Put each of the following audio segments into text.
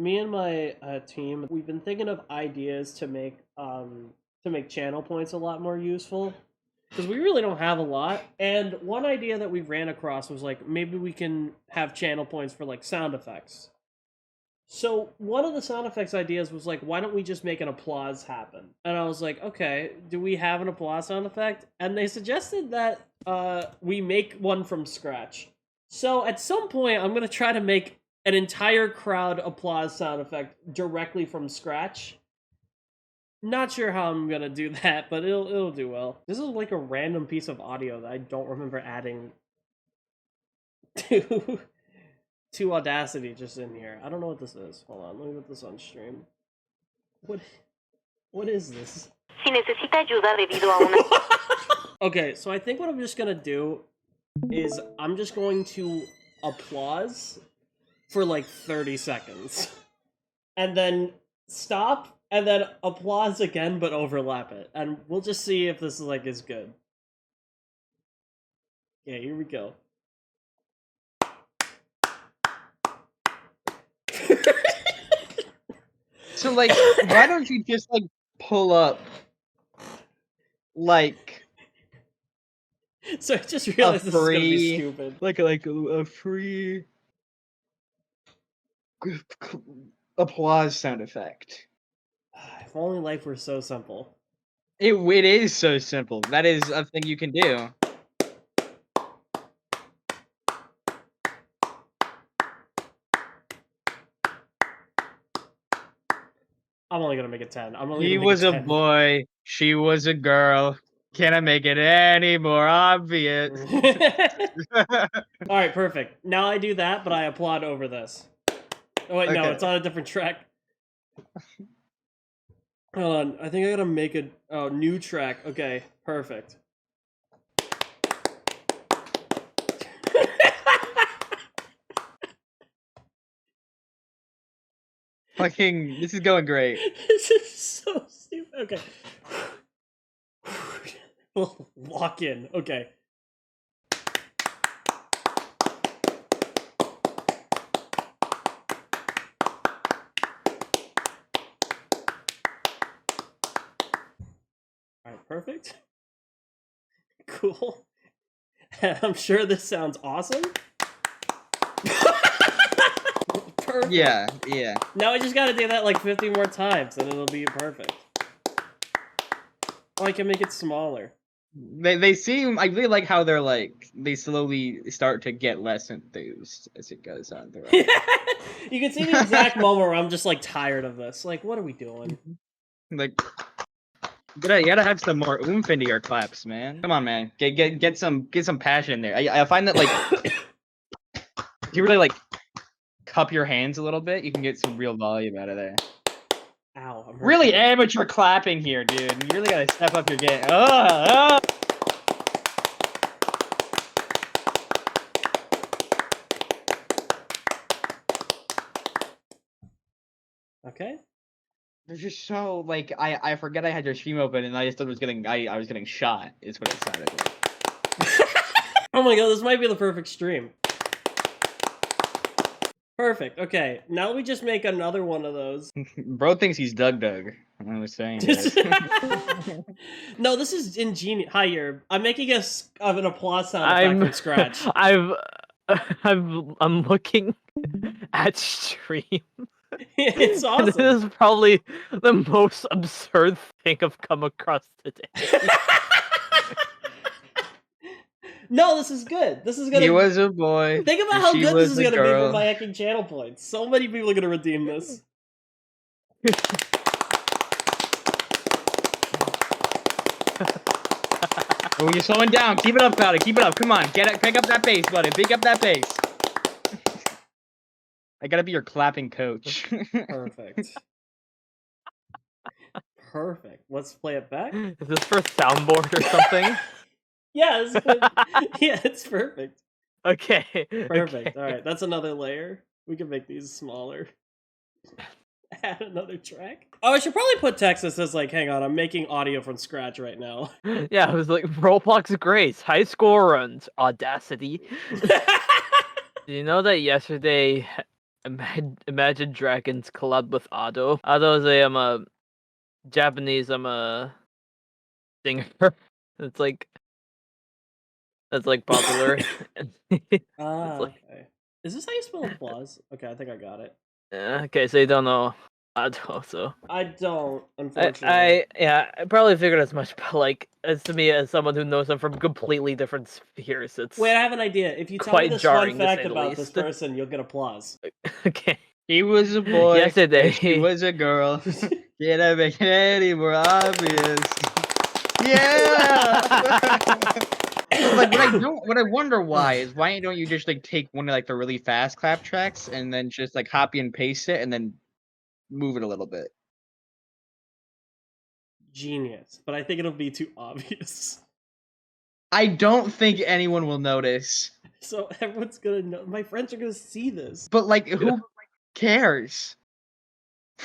me and my team, we've been thinking of ideas to make channel points a lot more useful because we really don't have a lot. And one idea that we ran across was like maybe we can have channel points for like sound effects. So one of the sound effects ideas was like, why don't we just make an applause happen? And I was like, okay, do we have an applause sound effect? And they suggested that we make one from scratch. So at some point, I'm gonna try to make an entire crowd applause sound effect directly from scratch. Not sure how I'm gonna do that, but it'll do well. This is like a random piece of audio that I don't remember adding to to Audacity just in here. I don't know what this is. Hold on, let me put this on stream. What is this? Si necesita ayuda debido a una... Okay, so I think what I'm just gonna do is I'm just going to applause for like 30 seconds. And then stop, and then applause again, but overlap it. And we'll just see if this is good. Yeah, here we go. So, like, why don't you just, like, pull up, like... So I just realized this is gonna be stupid. Like a free... applause sound effect. If only life were so simple. It is so simple. That is a thing you can do. I'm only gonna make it 10. I'm only He gonna make was it a 10. boy. She was a girl. Can I make it any more obvious? Alright, perfect. Now I do that, but I applaud over this. Oh wait, no, Okay. it's on a different track. Hold on, I think I gotta make a new track. Okay, perfect. Fucking, this is going great. This is so stupid. Okay. We'll lock in. Okay. Alright, perfect. Cool. I'm sure this sounds awesome. Perfect. Yeah. Now I just gotta do that like 50 more times and it'll be perfect. Oh, I can make it smaller. They seem, I really like how they're like, they slowly start to get less enthused as it goes on. You can see the exact moment where I'm just like tired of this. Like, what are we doing? Like, you gotta have some more oomph into your claps, man. Come on, man. Get some passion in there. I find that, like, if you really, like, cup your hands a little bit, you can get some real volume out of there. Ow, I'm really amateur clapping here, dude. You really gotta step up your game. Oh. Okay. They're just so, like, I forget I had your stream open and I just thought I was getting shot, is what it sounded like. Oh my god, this might be the perfect stream. Perfect. Okay, now we just make another one of those. Bro thinks he's Doug. I was saying. No, this is ingenious. Hi, I'm making an applause sound effect from scratch. I'm looking at stream. It's awesome. This is probably the most absurd thing I've come across today. No, this is good. This is gonna. He was a boy. Think about how good this is gonna be for my hacking channel points. So many people are gonna redeem this. Oh, you're slowing down. Keep it up, Powder. Keep it up. Come on. Pick up that pace, buddy. Pick up that pace. I gotta be your clapping coach. Perfect. Perfect. Let's play it back. Is this for a soundboard or something? Yeah, it's perfect. Okay. Perfect. Okay. Alright, that's another layer. We can make these smaller. Add another track. Oh, I should probably put text that says, like, hang on, I'm making audio from scratch right now. Yeah, it was like Roblox Grace, high score runs, Audacity. Do you know that yesterday Imagine Dragons collab with Ado. Ado is a Japanese singer. It's like popular. It's like Okay. Is this how you spell applause? Okay, I think I got it. okay, so you don't know Ado, so I don't, unfortunately. I probably figured as much, but like as to me as someone who knows them from completely different spheres, it's Wait, I have an idea. If you tell me quite this jarring, fun to fact say the about this least. person, you'll get applause. Okay. He was a boy. Yesterday. And she was a girl. Can't I make it any more obvious? Yeah. Like what I wonder why is why don't you just like take one of like the really fast clap tracks and then just like copy and paste it and then move it a little bit. Genius, but I think it'll be too obvious. I don't think anyone will notice. So everyone's gonna know. My friends are gonna see this. But like, who cares?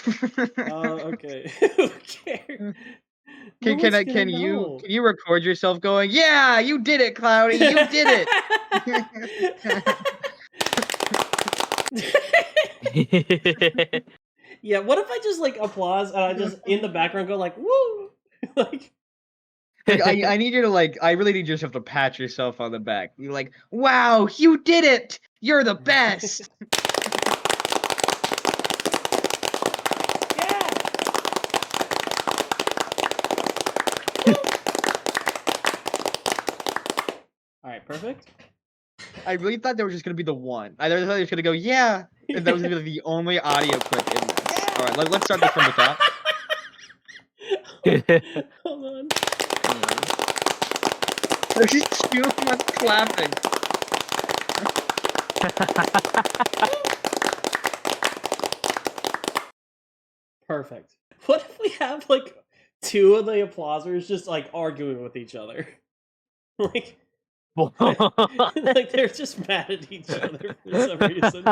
Okay. Who cares? No one's gonna know. Can you record yourself going, yeah, you did it, Cloudy, you did it. Yeah, what if I just like applause and I just in the background go like woo? Like I need you to like I really need yourself to pat yourself on the back. You're like, wow, you did it! You're the best! yeah. Alright, perfect. I really thought there was just gonna be the one. I thought it was gonna go, yeah, and that was gonna be the only audio clip in this. Alright, let's start this from the top. Hold on. There's just too much clapping. Perfect. What if we have like two of the applausers just like arguing with each other? Like like they're just mad at each other for some reason.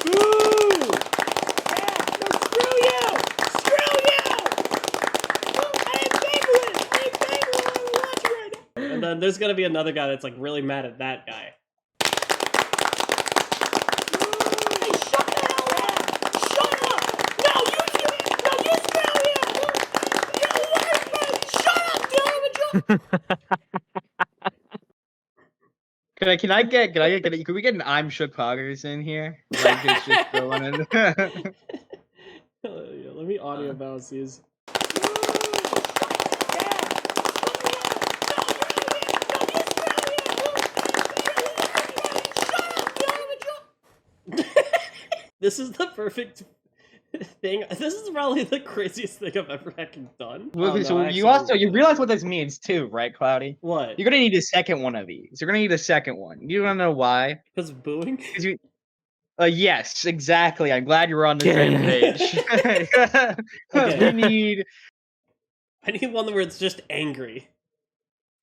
Boo! Yeah, no, screw you! Screw you! I am Penguin! I'm Penguin! I'm watching right now! And then there's gonna be another guy that's like really mad at that guy. Hey, shut the hell up! Shut up! No, you screw you! You're worse, man! Shut up, Dylan! Can we get an I'm Shook Poggers in here? Like it's just going in. Yeah, let me audio balance these. This is the perfect thing. This is probably the craziest thing I've ever fucking done. So you realize what this means too, right, Cloudy? What? You're gonna need a second one of these. You're gonna need a second one. You wanna know why? Because of booing? Yes, exactly. I'm glad you're on the same page. Okay. I need one where it's just angry.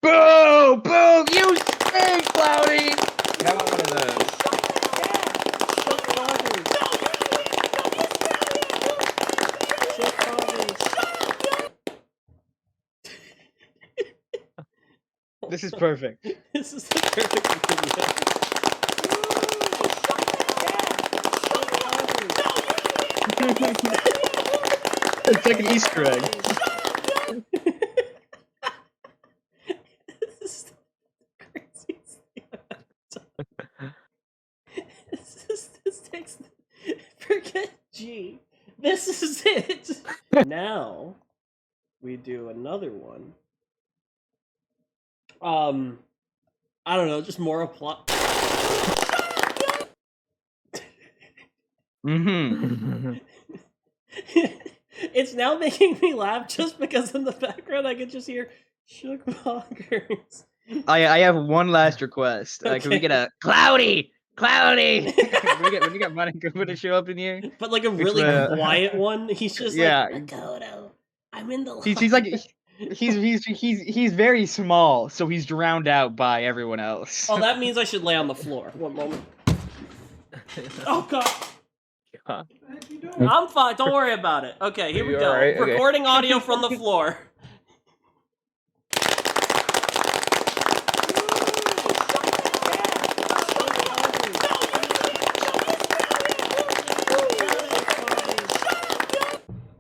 Boo! Boo! You stink, Cloudy! How about one of those? This is perfect. This is the perfect video. It's like an Easter egg. This is the craziest thing I've ever done. This takes. Forget G. This is it. Now we do another one. I don't know, just more applause. It's now making me laugh just because in the background I can just hear Shook Poggers. I have one last request. Okay. Can we get a Cloudy? When we get money to show up in here? But like a really quiet one. He's just like Makoto. I'm in the he's like he's very small, so he's drowned out by everyone else. Oh, that means I should lay on the floor. One moment. Oh god. I'm fine. Don't worry about it. Okay, here we go. Right? Recording audio from the floor.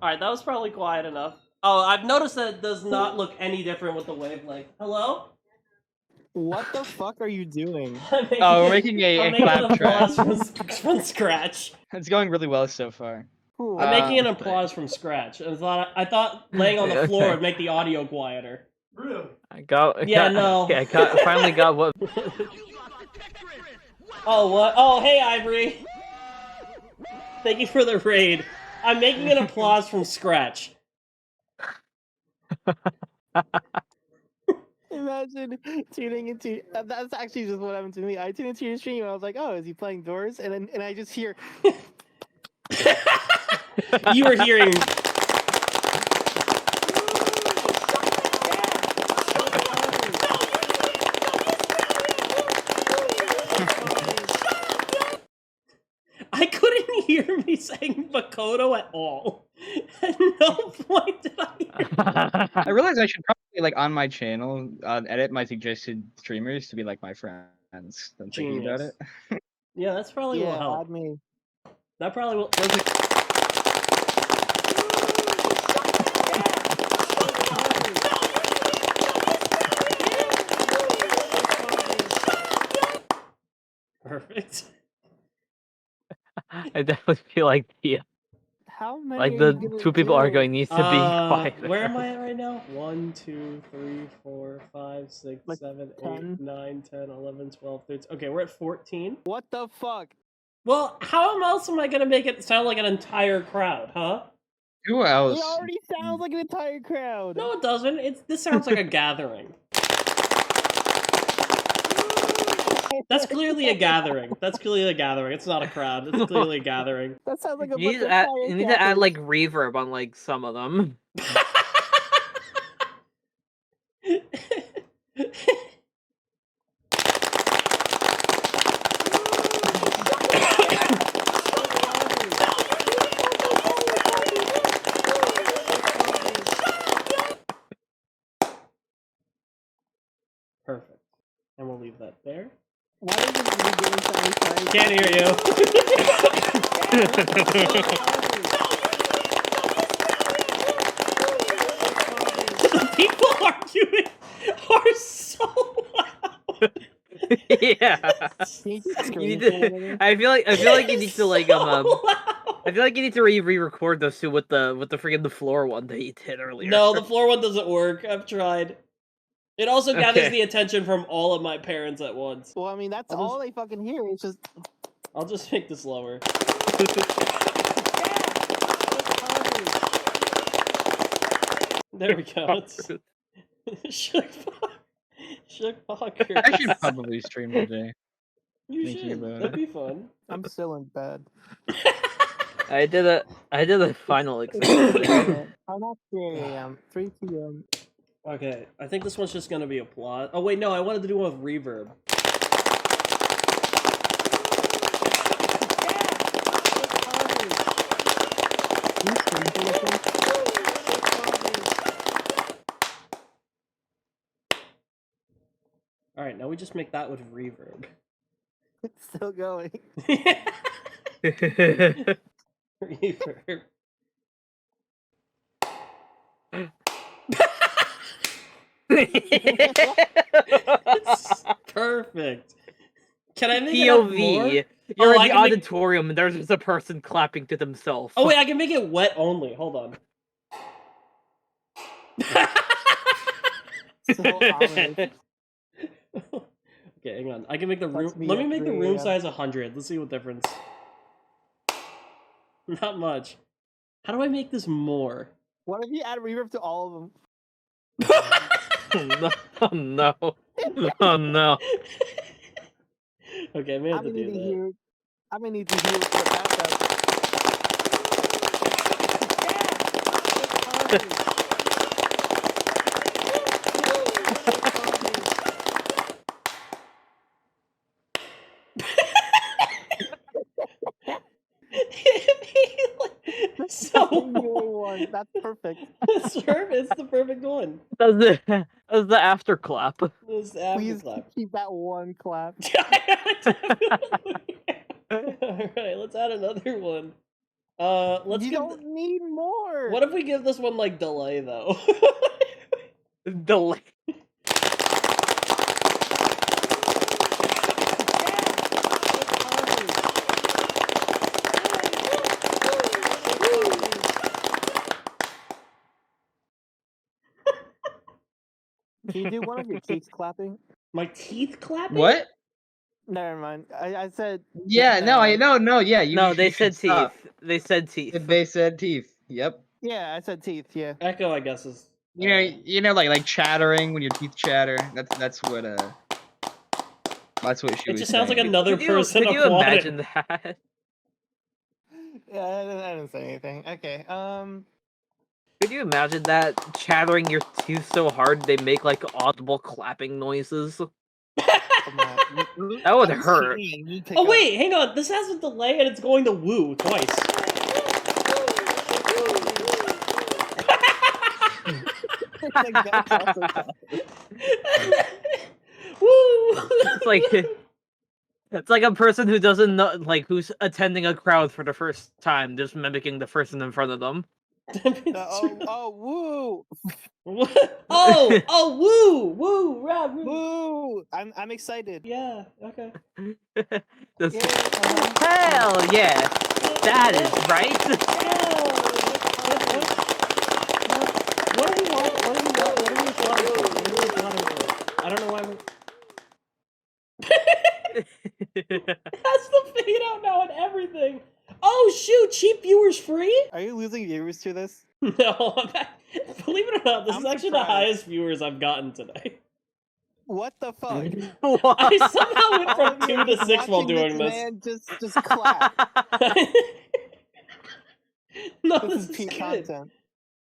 Alright, that was probably quiet enough. Oh, I've noticed that it does not look any different with the wavelength. Hello? What the fuck are you doing? Oh, we're making I'm a making an clap track. applause from scratch. It's going really well so far. Cool. I'm making an applause from scratch. I thought laying on the floor would make the audio quieter. I finally got what. Oh, what? Oh, hey, Ivory. Thank you for the raid. I'm making an applause from scratch. Imagine tuning into. That's actually just what happened to me. I tuned into your stream and I was like, "Oh, is he playing Doors?" And I just hear. You were hearing. I couldn't hear me saying Makoto at all. At no point did I hear. I realized I should probably like on my channel edit my suggested streamers to be like my friends. I'm thinking about Genius. it. Yeah, that's probably will Yeah, help. add me. That probably will. Perfect. I definitely feel like How many? like are the you gonna two people do? arguing needs to be quiet. Where am I at right now? 1, 2, 3, 4, 5, 6, Like 7, 10? 8, 9, 10, 11, 12, 13. Okay, we're at 14. What the fuck? Well, how else am I gonna make it sound like an entire crowd, huh? Who It else? already sounds like an entire crowd. No, it doesn't. This sounds like a gathering. That's clearly a gathering. That's clearly a gathering. It's not a crowd. It's clearly a gathering. That sounds like a You bunch need of to add, fire you need to add cappers. like reverb on like some of them. Perfect. And we'll leave that there. Why is it you doing so many fire Can't hear you. The people arguing are so loud. Yeah. Can you just You scream need for a to. minute? I feel like you need to like So loud. I feel like you need to re-record those two with the freaking the floor one that you did earlier. No, the floor one doesn't work. I've tried. It also gathers Okay. the attention from all of my parents at once. Well, I mean, that's I'll all they fucking hear. It's just. I'll just make this lower. There we go. Shook Pocker. I should probably stream today. You thinking should. about That'd it. be fun. I'm still in bed. I did a final exam. I'm not 3 a.m. 3 p.m. Okay, I think this one's just gonna be applause. Oh wait, no, I wanted to do one with reverb. All right, now we just make that with reverb. It's still going. Reverb. It's perfect. Can I make it up more? POV. Oh, You're I in the can make- auditorium and there's just a person clapping to themselves. Oh wait, I can make it wet only. Hold on. So ominous. Okay, hang on. I can make the room. That's me Let me at make the 3 room a.m. size 100. Let's see what difference. Not much. How do I make this more? What if you add reverb to all of them? No, oh no. Oh no. Okay, I may have to do that. I'm gonna need to hear for the backup. So one. That's perfect. it's the perfect one. That's the after clap. This after Please clap. keep that one clap. Alright, let's add another one. Let's You give. don't need more. What if we give this one like delay though? Delay. Can you do one of your teeth clapping? My teeth clapping? What? Never mind. I said. Yeah, no, I know. no, yeah. You, No, you they should said teeth. stop. They said teeth. They said teeth. Yep. Yeah, I said teeth. Yeah. Echo, I guess is. You know, like chattering when your teeth chatter. That's what she It was just sounds like saying. another person Could you applauding. imagine that? Yeah, I didn't say anything. Okay. Could you imagine that chattering your teeth so hard they make like audible clapping noises? Come on. That would I'm hurt. kidding, you pick Oh up. wait, hang on. This has a delay and it's going to woo twice. Like, that's also clapping. Woo! It's like a person who doesn't know, like who's attending a crowd for the first time, just mimicking the person in front of them. Woo! Woo! Rah, woo. Woo! I'm excited. Yeah, okay. Just, Yeah, hell yeah, that is right. What are we applauding for? I don't know why we're... That's the fade out now and everything. Oh shoot, cheap viewers free? Are you losing viewers to this? No, believe it or not, this I'm is actually the surprised. highest viewers I've gotten today. What the fuck? I somehow went All from of you 2 to 6 while watching doing this. Man, just clap. No, This is this peak good. content.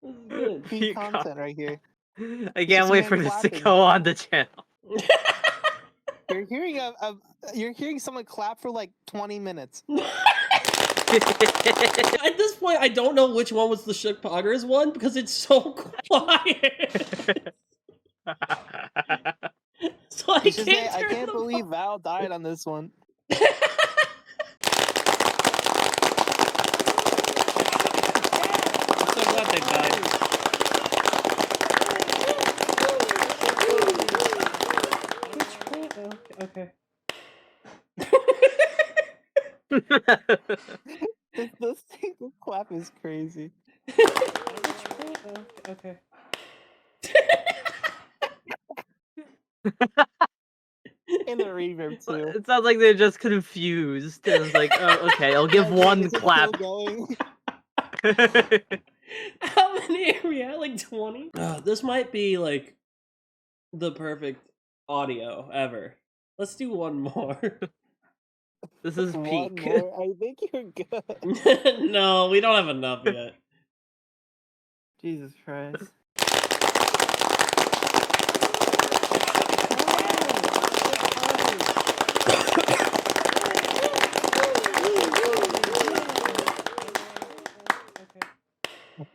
This is good. Peak Peak content right here. I can't wait for man this to clapping. go on the channel. You're hearing you're hearing someone clap for like 20 minutes. At this point, I don't know which one was the Shook Poggers one because it's so quiet. So I You should say, can't I turn can't them believe off. Val died on this one. I'm so glad they died. Okay. This single clap is crazy. Okay. And the reverb too. It sounds like they're just confused. It's like, oh, okay, I'll give Like, one is it clap. still going? How many are we at? Like 20? This might be like the perfect audio ever. Let's do one more. This is One peak. more. I think you're good. No, we don't have enough yet. Jesus Christ.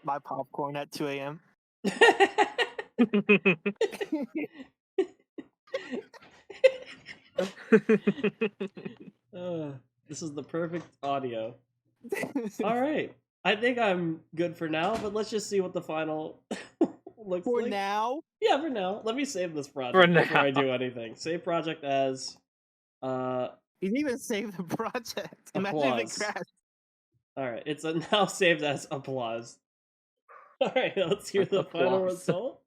My popcorn at 2 a.m. This is the perfect audio. All right. I think I'm good for now, but let's just see what the final looks For like. now? Yeah, for now. Let me save this project For before I now. do anything. Save project as You didn't even save the project. Imagine if Applause. it crashed. Alright, it's now saved as applause. Alright, let's hear the final Applause. result.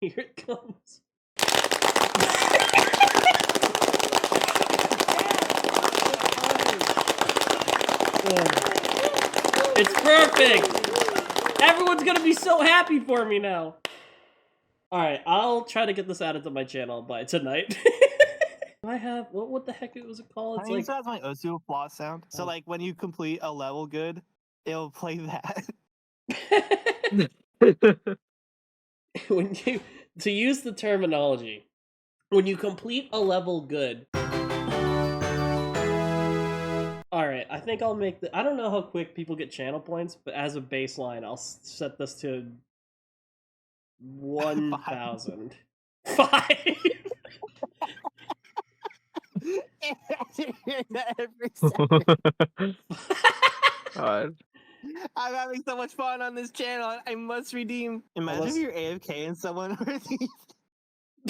Here it comes. It's perfect! Everyone's gonna be so happy for me now! Alright, I'll try to get this added to my channel by tonight. I have, what the heck was it called? It's I like, like that's my Osu applause sound. So Oh. like when you complete a level good, it'll play that. when you, to use the terminology, when you complete a level good. Alright, I think I'll make I don't know how quick people get channel points, but as a baseline, I'll set this to 1,000. 5! Imagine hearing that every second. God. I'm having so much fun on this channel. I must redeem. Imagine Unless- if you're AFK and someone redeems.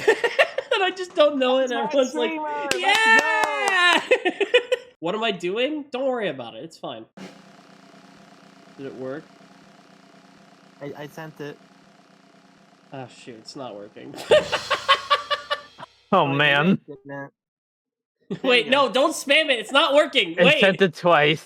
And I just don't know it, and That's everyone's my like, streamer, let's yeah! What am I doing? Don't worry about it, it's fine. Did it work? I sent it. Oh shoot, it's not working. Oh you man. did, didn't it? Wait, you no, don't spam it, it's not working! I Wait! sent it twice.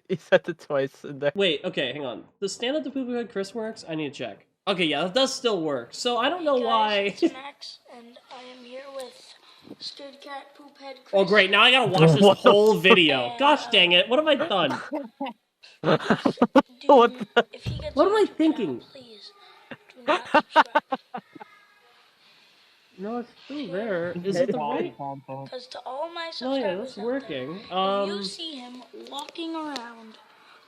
He sent it twice in there. Wait, okay, hang on. Does stand up the poopy head Chris works? I need to check. Okay, yeah, that does still work. So I don't know why. It's Max, and I am here with Scared Cat Poophead Chris. Oh great, now I gotta watch this What the whole video. Gosh dang it, what have I done? What the- If he gets What am on I YouTube thinking? channel, please do not subscribe. No, it's still there. Is it the right? Because to all my Oh subscribers yeah, that's out there, working. if you see him walking around,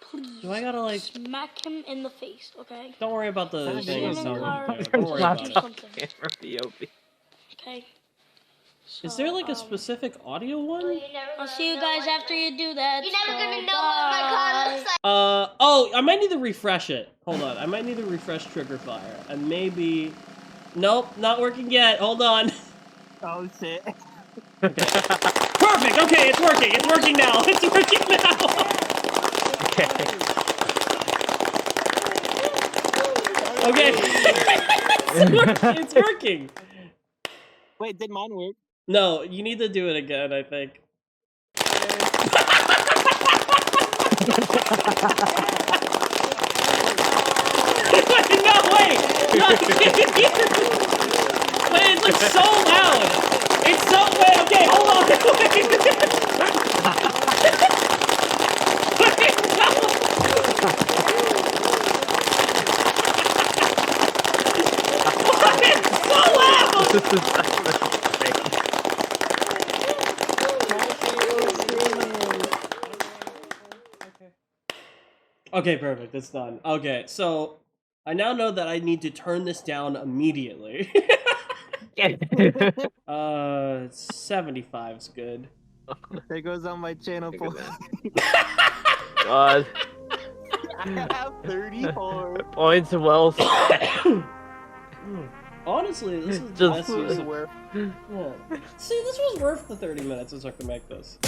please Do I gotta like? smack him in the face, okay? Don't worry about the Send thing. me It's a not link. working. Don't worry about it. Something. Camera POV. Okay? Is there So, like a specific audio one? I'll see you guys after you do that. You're never gonna so know what my car looks like. Oh, I might need to refresh it. Hold on, I might need to refresh Trigger Fire, and maybe. Nope, not working yet. Hold on. Oh shit. Perfect. Okay, it's working. It's working now. It's working now. Okay. It's working. Wait, did mine work? No, you need to do it again, I think. No, wait! No, wait, it's like so loud! It's so... Wait, okay, hold on! Wait, no! It's so loud! This is actually Okay, perfect. It's done. Okay, so I now know that I need to turn this down immediately. insane. 75 is good. There goes on my channel. Look For... God. I have 34. Points well spent. Honestly, this is Just- less useful. Worth. Yeah. See, this was worth the 30 minutes it took to make this.